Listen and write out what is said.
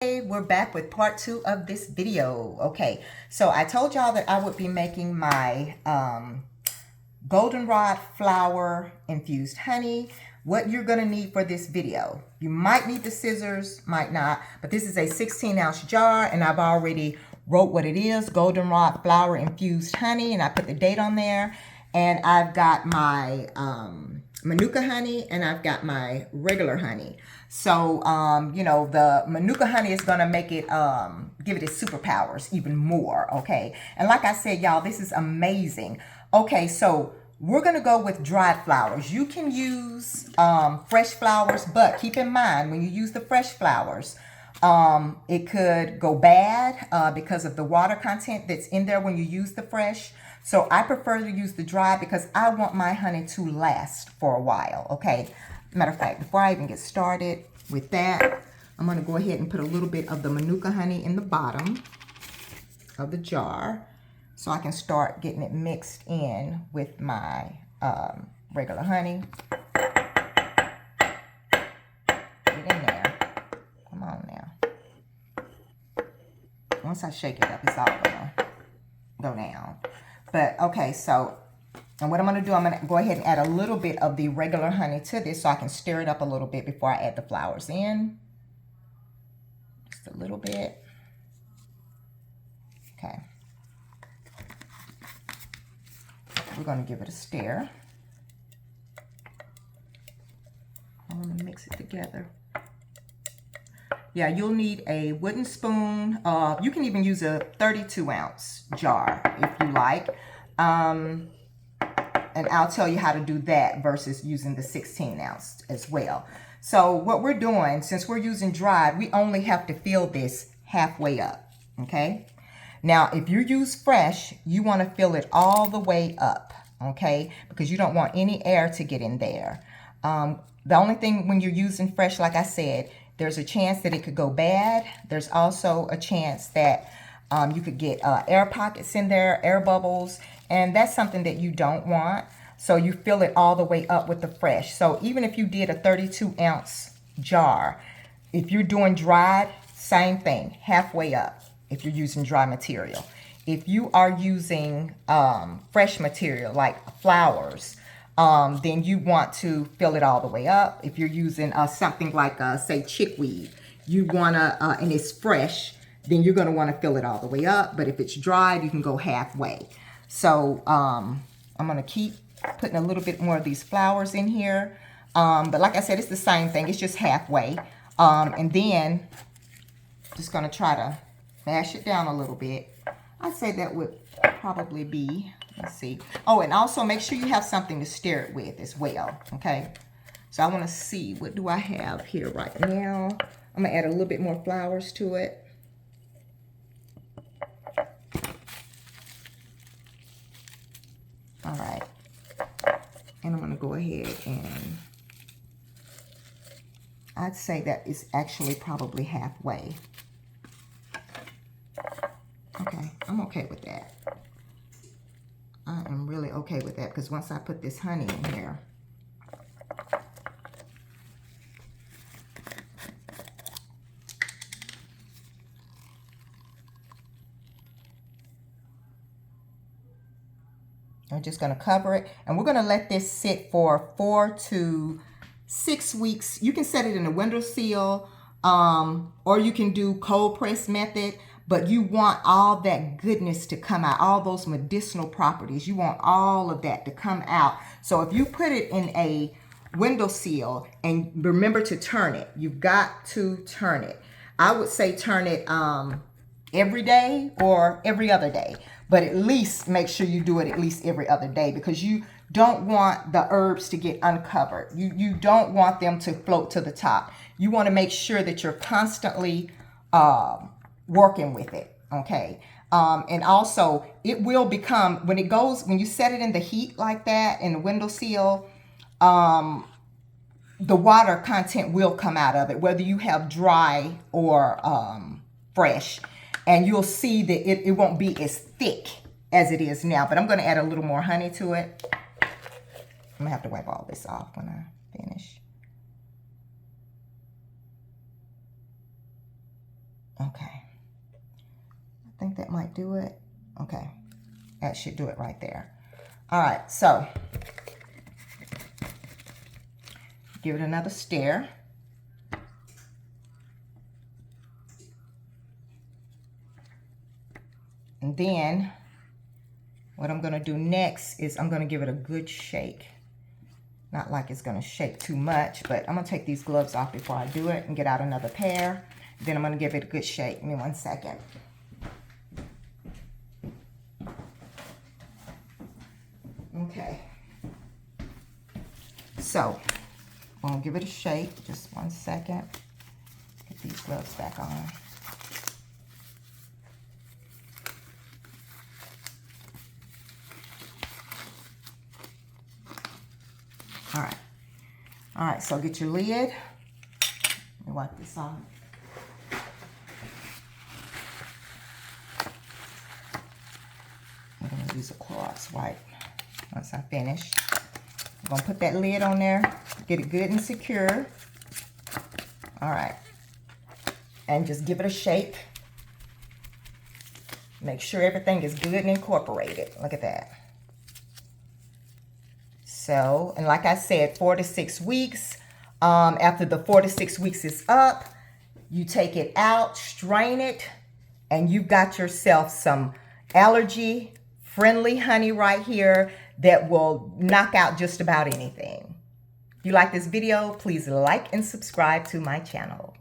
Hey, we're back with part 2 of this video. Okay, so I told y'all that I would be making my goldenrod flower infused honey. What you're going to need for this video, you might need the scissors, might not, but this is a 16-ounce jar, and I've already wrote what it is, goldenrod flower infused honey, and I put the date on there. And I've got my manuka honey, and I've got my regular honey. So, you know, the manuka honey is going to make it, give it its superpowers even more, okay? And like I said, y'all, this is amazing. Okay, so we're going to go with dried flowers. You can use fresh flowers, but keep in mind, when you use the fresh flowers, it could go bad because of the water content that's in there when you use the fresh. So I prefer to use the dry because I want my honey to last for a while, okay? Matter of fact, before I even get started with that, I'm going to go ahead and put a little bit of the manuka honey in the bottom of the jar so I can start getting it mixed in with my regular honey. Get in there. Come on now. Once I shake it up, it's all going to go down. But okay, so, and what I'm going to do, I'm going to go ahead and add a little bit of the regular honey to this so I can stir it up a little bit before I add the flowers in. Just a little bit. Okay. We're going to give it a stir. I'm going to mix it together. Yeah, you'll need a wooden spoon. You can even use a 32-ounce jar if you like. And I'll tell you how to do that versus using the 16-ounce as well. So what we're doing, since we're using dried, we only have to fill this halfway up, okay? Now, if you use fresh, you want to fill it all the way up, okay? Because you don't want any air to get in there. The only thing when you're using fresh, like I said, there's a chance that it could go bad. There's also a chance that you could get air pockets in there, air bubbles, and that's something that you don't want. So you fill it all the way up with the fresh. So even if you did a 32-ounce jar, if you're doing dried, same thing, halfway up if you're using dry material. If you are using fresh material like flowers, then you want to fill it all the way up. If you're using something like, say, chickweed, you want to, and it's fresh, then you're going to want to fill it all the way up. But if it's dried, you can go halfway. So I'm going to keep putting a little bit more of these flowers in here. But like I said, it's the same thing. It's just halfway. And then just going to try to mash it down a little bit. I'd say that would probably be, let's see. Oh, and also make sure you have something to stir it with as well, okay? So I want to see, what do I have here right now? I'm going to add a little bit more flowers to it. All right. And I'm going to go ahead and I'd say that is actually probably halfway. Okay, I'm okay with that. I am really okay with that because once I put this honey in here, I'm just going to cover it, and we're going to let this sit for 4 to 6 weeks. You can set it in a windowsill, or you can do cold press method, but you want all that goodness to come out, all those medicinal properties. You want all of that to come out. So if you put it in a windowsill, and remember to turn it, you've got to turn it. I would say turn it every day or every other day, but at least make sure you do it at least every other day, because you don't want the herbs to get uncovered. You don't want them to float to the top. You want to make sure that you're constantly working with it, okay? And also, it will become, when you set it in the heat like that, in the windowsill, the water content will come out of it, whether you have dry or fresh. And you'll see that it won't be as thick as it is now. But I'm going to add a little more honey to it. I'm going to have to wipe all this off when I finish. Okay. I think that might do it. Okay. That should do it right there. All right, so give it another stir. And then what I'm going to do next is I'm going to give it a good shake. Not like it's going to shake too much, but I'm going to take these gloves off before I do it and get out another pair. Then I'm going to give it a good shake. Give me 1 second. Okay. So, I'm going to give it a shake. Just 1 second. Get these gloves back on. All right. All right, so get your lid. Let me wipe this off. I'm going to use a Clorox wipe once I finish. I'm going to put that lid on there, get it good and secure. All right. And just give it a shake. Make sure everything is good and incorporated. Look at that. So, and like I said, 4 to 6 weeks. After the 4 to 6 weeks is up, you take it out, strain it, and you've got yourself some allergy-friendly honey right here that will knock out just about anything. If you like this video, please like and subscribe to my channel.